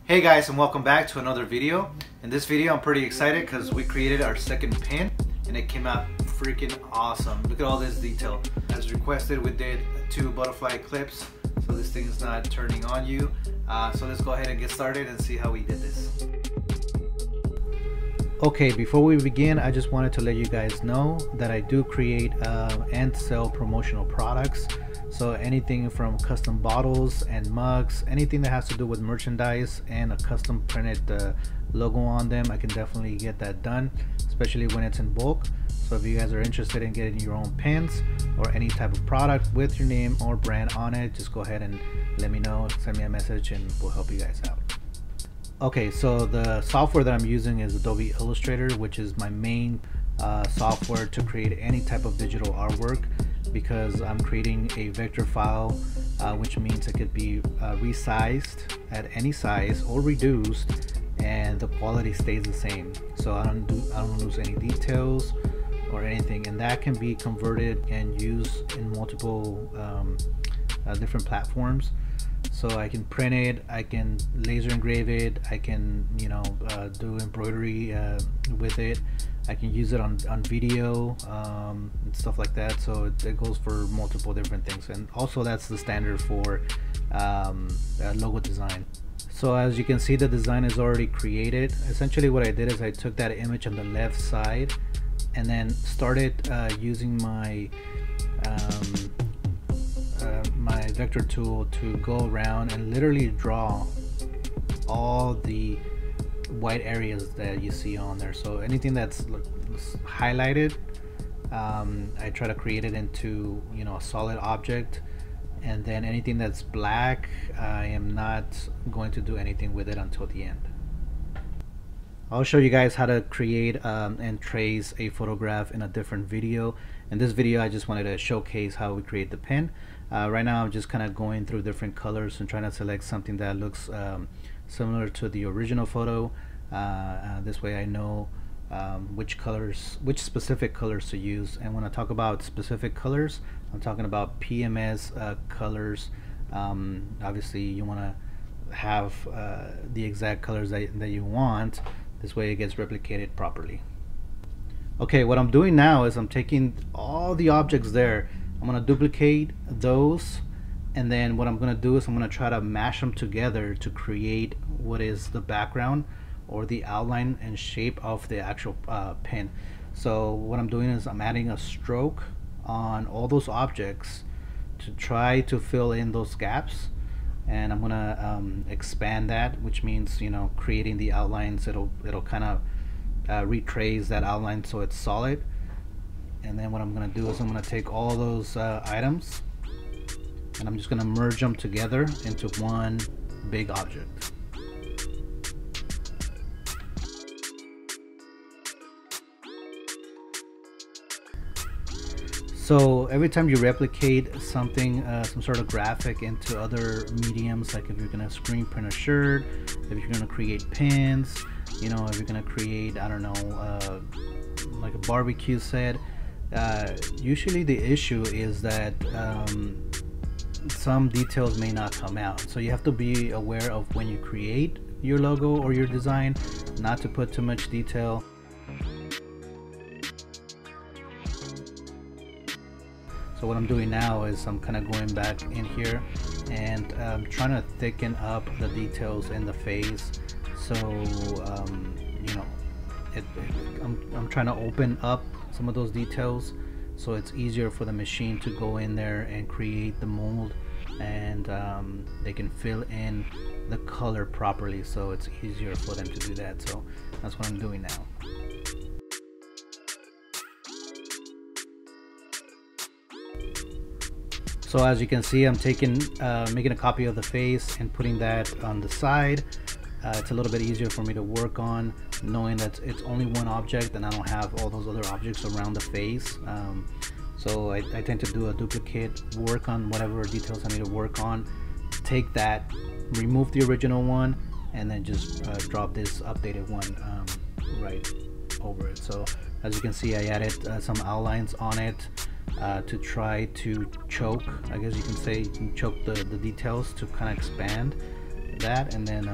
Hey guys, and welcome back to another video. In this video I'm pretty excited because we created our second pin and it came out freaking awesome. Look at all this detail. As requested, we did 2 butterfly clips so this thing is not turning on you. So let's go ahead and get started and see how we did this. Okay, before we begin, I just wanted to let you guys know that I do create and sell promotional products. So anything from custom bottles and mugs, anything that has to do with merchandise and a custom printed logo on them, I can definitely get that done, especially when it's in bulk. So if you guys are interested in getting your own pins or any type of product with your name or brand on it, just go ahead and let me know, send me a message and we'll help you guys out. Okay, so the software that I'm using is Adobe Illustrator, which is my main software to create any type of digital artwork, because I'm creating a vector file, which means it could be resized at any size or reduced and the quality stays the same. So I don't lose any details or anything, and that can be converted and used in multiple different platforms. So I can print it, I can laser engrave it, I can do embroidery with it, I can use it on video and stuff like that. So it goes for multiple different things, and also that's the standard for logo design. So as you can see, the design is already created. Essentially what I did is I took that image on the left side and then started using my my vector tool to go around and literally draw all the white areas that you see on there. So anything that's highlighted, I try to create it into a solid object, and then anything that's black, I am not going to do anything with it until the end. I'll show you guys how to create and trace a photograph in a different video. In this video I just wanted to showcase how we create the pin. Right now I'm just kind of going through different colors and trying to select something that looks similar to the original photo. This way I know which specific colors to use. And when I talk about specific colors, I'm talking about PMS colors. Obviously you want to have the exact colors that you want. This way it gets replicated properly. Okay, what I'm doing now is I'm taking all the objects there, I'm going to duplicate those, and then what I'm going to do is I'm going to try to mash them together to create what is the background or the outline and shape of the actual pin. So what I'm doing is I'm adding a stroke on all those objects to try to fill in those gaps, and I'm gonna expand that, which means creating the outlines. It'll kind of retrace that outline so it's solid. And then what I'm gonna do is I'm gonna take all those items and I'm just gonna merge them together into one big object. So every time you replicate something, some sort of graphic into other mediums, like if you're gonna screen print a shirt, if you're gonna create pins, if you're gonna create, I don't know, like a barbecue set, usually the issue is that some details may not come out. So you have to be aware of when you create your logo or your design, not to put too much detail. So what I'm doing now is I'm kind of going back in here and trying to thicken up the details in the face. So I'm trying to open up some of those details so it's easier for the machine to go in there and create the mold, and they can fill in the color properly, so it's easier for them to do that. So that's what I'm doing now. So as you can see, I'm making a copy of the face and putting that on the side. It's a little bit easier for me to work on, knowing that it's only one object and I don't have all those other objects around the face. So I tend to do a duplicate, work on whatever details I need to work on, take that, remove the original one, and then just drop this updated one right over it. So as you can see, I added some outlines on it to try to choke, I guess you can say, choke the details to kind of expand that, and then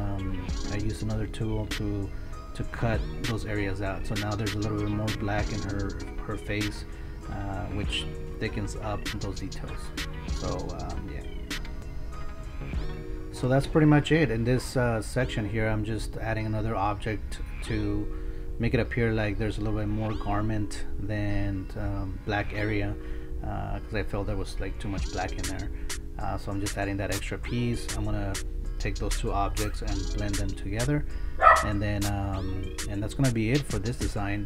I used another tool to cut those areas out. So now there's a little bit more black in her face, which thickens up those details. So yeah. So that's pretty much it. In this section here, I'm just adding another object to make it appear like there's a little bit more garment than black area, because I felt there was like too much black in there. So I'm just adding that extra piece. I'm gonna take those two objects and blend them together, and then and that's gonna be it for this design.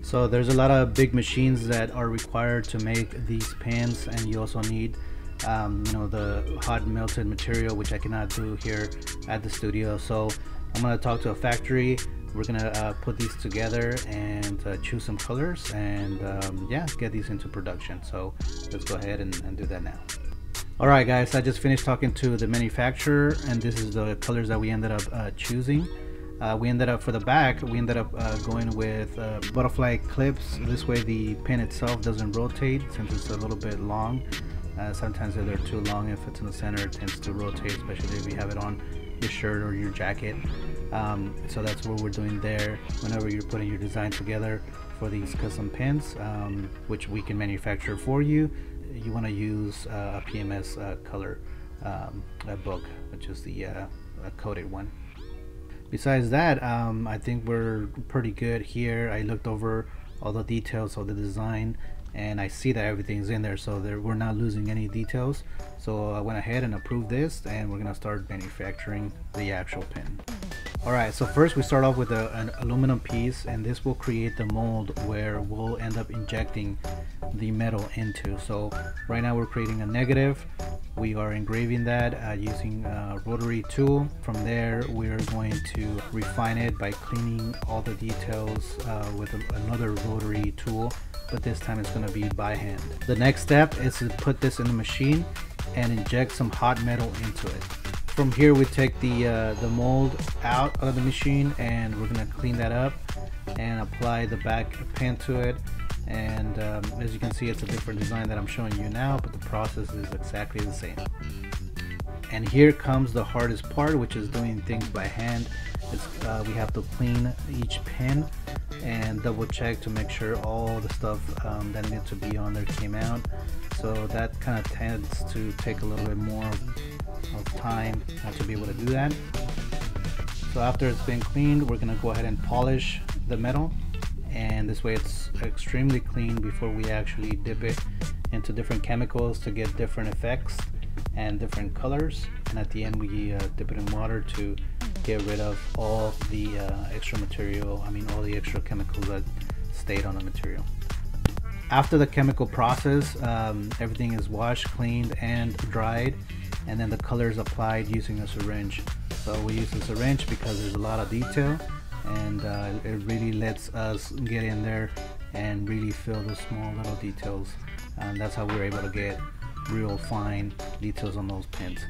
So there's a lot of big machines that are required to make these pins, and you also need you know, the hot melted material, which I cannot do here at the studio. So I'm gonna talk to a factory. We're gonna put these together and choose some colors, and yeah, get these into production. So let's go ahead and do that now. Alright guys, I just finished talking to the manufacturer, and this is the colors that we ended up choosing. We ended up, for the back, we ended up going with butterfly clips. This way the pin itself doesn't rotate, since it's a little bit long. Sometimes if they're too long, if it's in the center, it tends to rotate, especially if you have it on your shirt or your jacket. So that's what we're doing there. Whenever you're putting your design together for these custom pins, which we can manufacture for you, you want to use a PMS color book, which is the coated one. Besides that, I think we're pretty good here. I looked over all the details of the design, and I see that everything's in there, so we're not losing any details. So I went ahead and approved this, and we're gonna start manufacturing the actual pin. Alright, so first we start off with an aluminum piece, and this will create the mold where we'll end up injecting the metal into. So right now we're creating a negative. We are engraving that using a rotary tool. From there we're going to refine it by cleaning all the details with another rotary tool, but this time it's going to be by hand. The next step is to put this in the machine and inject some hot metal into it. From here we take the mold out of the machine, and we're going to clean that up and apply the back pin to it. And as you can see, it's a different design that I'm showing you now, but the process is exactly the same. And here comes the hardest part, which is doing things by hand. We have to clean each pin and double check to make sure all the stuff that needs to be on there came out. So that kind of tends to take a little bit more of time to be able to do that. So after it's been cleaned, we're going to go ahead and polish the metal, and this way it's extremely clean before we actually dip it into different chemicals to get different effects and different colors. And at the end we dip it in water to get rid of all the extra material, all the extra chemicals that stayed on the material. After the chemical process, everything is washed, cleaned, and dried, and then the color is applied using a syringe. So we use a syringe because there's a lot of detail, and it really lets us get in there and really feel the small little details, and that's how we're able to get real fine details on those pins.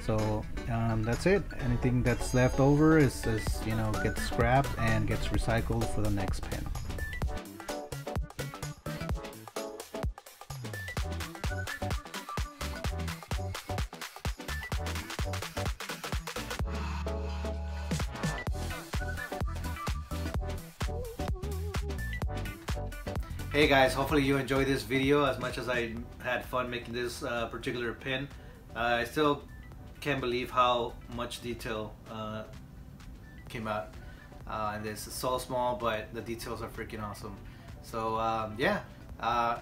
So that's it. Anything that's left over is gets scrapped and gets recycled for the next pin. Hey guys, hopefully you enjoyed this video as much as I had fun making this particular pin. I still can't believe how much detail came out, and this is so small, but the details are freaking awesome. So yeah,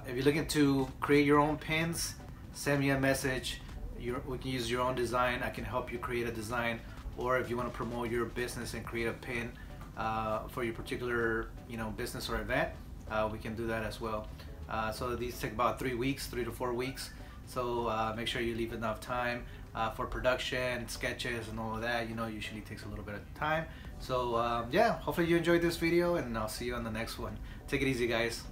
if you're looking to create your own pins, send me a message. We can use your own design. I can help you create a design, or if you want to promote your business and create a pin for your particular business or event, we can do that as well. So these take about 3 to 4 weeks. So make sure you leave enough time for production, sketches, and all of that. Usually takes a little bit of time. So yeah, hopefully you enjoyed this video, and I'll see you on the next one. Take it easy, guys.